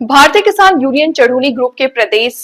भारतीय किसान union Chaduni group के प्रदेश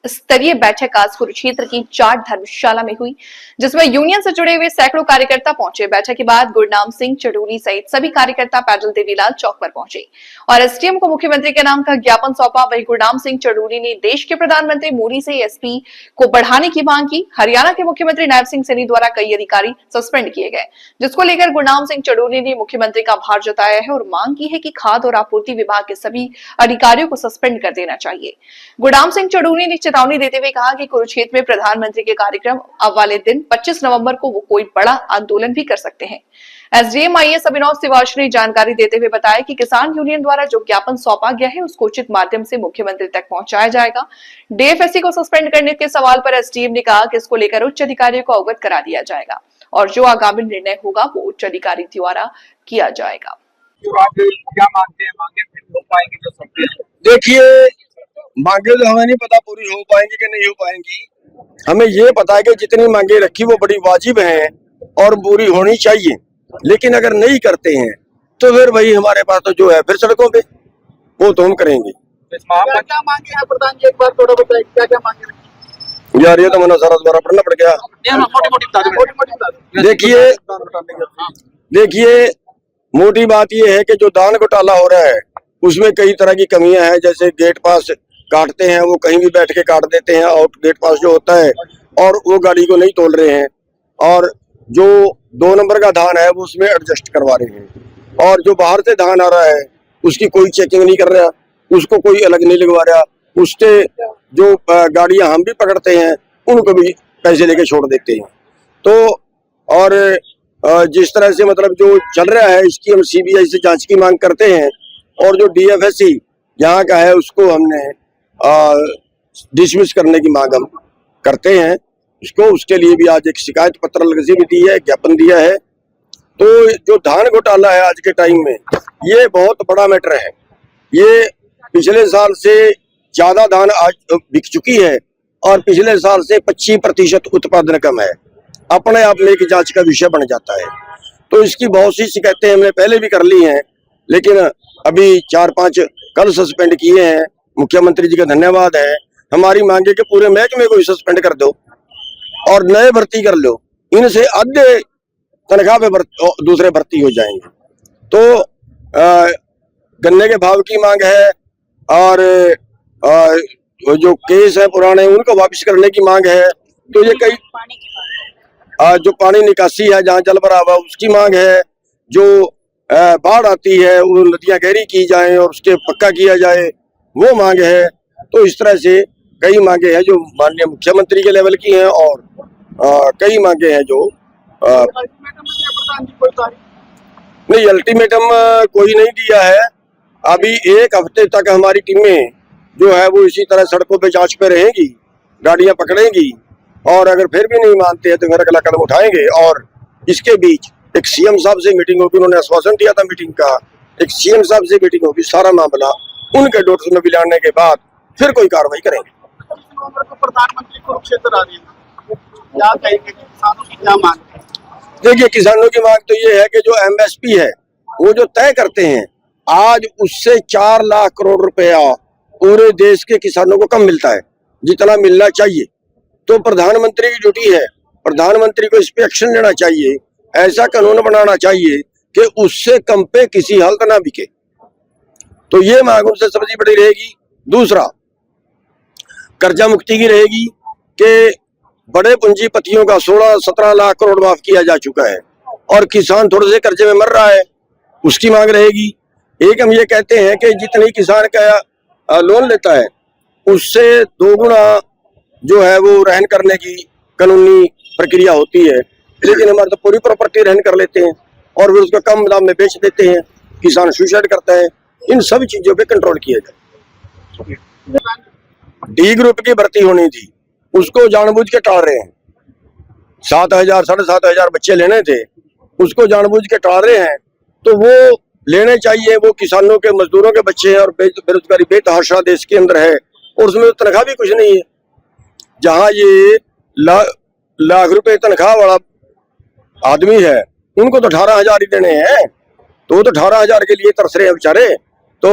स्तरीय बैठक आज कुरुक्षेत्र की जाट धर्मशाला में हुई, जिसमें यूनियन से जुड़े हुए सैकड़ों कार्यकर्ता पहुंचे। बैठक के बाद गुरनाम सिंह चढ़ूनी सहित सभी कार्यकर्ता पैदल देवीलाल चौक पर पहुंचे और एसडीएम को मुख्यमंत्री के नाम का ज्ञापन सौंपा। वहीं गुरनाम सिंह चढ़ूनी ने देश के प्रधानमंत्री मोदी से एसपी को बढ़ाने की मांग की। हरियाणा के मुख्यमंत्री नायब सिंह सैनी द्वारा कई अधिकारी सस्पेंड किए गए, जिसको लेकर गुरनाम सिंह चढ़ूनी ने मुख्यमंत्री का आभार जताया है और मांग की है कि खाद्य और आपूर्ति विभाग के सभी अधिकारियों को सस्पेंड कर देना चाहिए। गुरनाम सिंह चढ़ूनी ने चेतावनी देते हुए कहा कि कुरुक्षेत्र में प्रधानमंत्री के कार्यक्रम वाले दिन 25 नवंबर को वो कोई बड़ा आंदोलन भी कर सकते हैं। एसडीएम आईएएस अभिनव सिवाच ने जानकारी देते हुए बताया कि किसान यूनियन द्वारा जो ज्ञापन सौंपा गया है उसको उचित माध्यम से मुख्यमंत्री तक पहुंचाया जाएगा। डीएफएससी को सस्पेंड करने के सवाल पर एसडीएम ने कहा कि इसको लेकर उच्च अधिकारियों को अवगत करा दिया जाएगा और जो आगामी निर्णय होगा वो उच्च अधिकारी द्वारा किया जाएगा। क्या मांगते हैं, मांगे फिर हो पाएंगे जो सब? देखिए, मांगे तो हमें नहीं पता पूरी हो पाएंगी कि नहीं हो पाएंगी। हमें ये पता है कि जितनी मांगे रखी वो बड़ी वाजिब हैं और पूरी होनी चाहिए, लेकिन अगर नहीं करते हैं तो फिर भाई हमारे पास तो जो है फिर सड़कों पे वो तो हम करेंगे। क्या मांगे हैं प्रधान जी, एक बार थोड़ा बताइए क्या क्या मांगे रखी? यार ये तो मैंने सारा दोबारा पढ़ना पड़ गया। देखिए मोटी बात ये है कि जो दान घोटाला हो रहा है उसमें कई तरह की कमियां हैं। जैसे गेट पास काटते हैं, वो कहीं भी बैठ के काट देते हैं, आउट गेट पास जो होता है, और वो गाड़ी को नहीं तोल रहे हैं। और जो 2 नंबर का धान है वो उसमें एडजस्ट करवा रहे हैं, और जो बाहर से धान आ रहा है उसकी कोई चेकिंग नहीं कर रहा, उसको कोई अलग नहीं लगवा रहा। उससे जो गाड़ियां हम भी पकड़ते हैं उनको भी पैसे लेके छोड़ देते हैं। तो और जिस तरह से मतलब जो चल रहा है इसकी हम सीबीआई से जांच की मांग करते हैं, और जो डीएफएससी यहाँ का है उसको हमने डिसमिस करने की मांग हम करते हैं उसको। उसके लिए भी आज एक शिकायत पत्र भी दी है, ज्ञापन दिया है। तो जो धान घोटाला है आज के टाइम में ये बहुत बड़ा मैटर है। ये पिछले साल से ज्यादा धान आज बिक चुकी है और पिछले साल से 25% उत्पादन कम है। अपने आप में एक जांच का विषय बन जाता है। तो इसकी बहुत सी शिकायतें हमने पहले भी कर ली हैं, लेकिन अभी 4-5 कल सस्पेंड किए हैं। मुख्यमंत्री जी का धन्यवाद है। हमारी मांगे के पूरे महकमे को सस्पेंड कर दो और नए भर्ती कर लो, इनसे आधे तनख्वाह पे दूसरे भर्ती हो जाएंगे। तो गन्ने के भाव की मांग है, और जो केस है पुराने उनको वापस करने की मांग है। तो ये कई जो पानी निकासी है जहाँ जल भरा हुआ उसकी मांग है। जो बाढ़ आती है वो नदियां गहरी की जाए और उसके पक्का किया जाए, वो मांग है। तो इस तरह से कई मांगे हैं जो माननीय मुख्यमंत्री के लेवल की हैं, और कई मांगे हैं जो नहीं, अल्टीमेटम कोई नहीं दिया है। अभी 1 हफ्ते तक हमारी टीमें जो है वो इसी तरह सड़कों पे जांच पे रहेंगी, गाड़ियां पकड़ेंगी, और अगर फिर भी नहीं मानते हैं तो फिर अगला कदम उठाएंगे। और इसके बीच एक सीएम साहब से मीटिंग होगी, उन्होंने आश्वासन दिया था मीटिंग का, एक सीएम साहब से मीटिंग होगी, सारा मामला उनके डोर में मिलाने के बाद फिर कोई कार्रवाई करेंगे। प्रधानमंत्री कुरुक्षेत्र आ रही है, क्या कहेंगे किसानों की क्या मांग? देखिए, किसानों की मांग तो ये है कि जो एमएसपी है वो जो तय करते हैं, आज उससे 4 लाख करोड़ रुपया पूरे देश के किसानों को कम मिलता है जितना मिलना चाहिए। तो प्रधानमंत्री की ड्यूटी है, प्रधानमंत्री को इस पे एक्शन लेना चाहिए, ऐसा कानून बनाना चाहिए कि उससे कम पे किसी हालत ना बिके। तो ये मांग उनसे सबसे बड़ी रहेगी। दूसरा, कर्जा मुक्ति की रहेगी कि बड़े पूंजीपतियों का 16-17 लाख करोड़ माफ किया जा चुका है और किसान थोड़े से कर्जे में मर रहा है, उसकी मांग रहेगी। एक हम ये कहते हैं कि जितनी किसान का लोन लेता है उससे 2 गुना जो है वो रहन करने की कानूनी प्रक्रिया होती है, लेकिन हमारे तो पूरी प्रॉपर्टी रहन कर लेते हैं और फिर उसको कम दाम में बेच देते हैं, किसान सुसाइड करता है। इन सब चीजों पे कंट्रोल किया जाए। डी ग्रुप की भर्ती होनी थी, उसको जानबूझ के टाल रहे हैं। 7,000 7,500 बच्चे लेने थे, उसको जानबूझ के टाल रहे हैं। तो वो लेने चाहिए, वो किसानों के मजदूरों के बच्चे हैं और बेरोजगारी बेतहाशा देश के अंदर है, और उसमें तनख्वाह भी कुछ नहीं है। जहाँ ये लाख रुपए तनख्वाह वाला आदमी है उनको तो 18,000 ही देने हैं, तो वो तो 18,000 के लिए तरस रहे हैं बेचारे। तो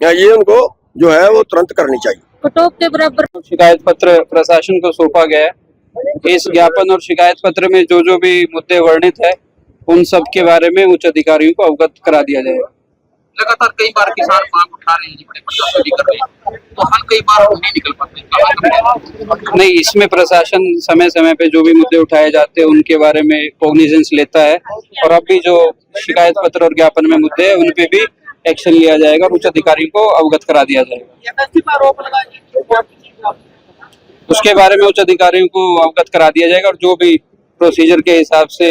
ये उनको जो है वो तुरंत करनी चाहिए। कटौप के बराबर शिकायत पत्र प्रशासन को सौंपा गया है। इस ज्ञापन और शिकायत पत्र में जो भी मुद्दे वर्णित है उन सब के बारे में उच्च अधिकारियों को अवगत करा दिया जाएगा। लगातार कई बार किसान मांग उठा रहे हैं जी, बड़े प्रशासन भी कर रहे हैं, तो हल कई बार नहीं निकल पाते। नहीं, इसमें प्रशासन समय समय पे जो भी मुद्दे उठाए जाते हैं उनके बारे में कॉग्निजेंस लेता है और अब भी जो शिकायत पत्र और ज्ञापन में मुद्दे हैं उन पे भी एक्शन लिया जाएगा और उच्च अधिकारियों को अवगत करा दिया जाएगा। एमएसपी पर आरोप लगाएंगे, उसके बारे में उच्च अधिकारियों को अवगत करा दिया जाएगा और जो भी प्रोसीजर के हिसाब से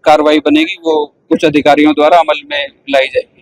कार्रवाई बनेगी वो उच्च अधिकारियों द्वारा अमल में लाई जाएगी।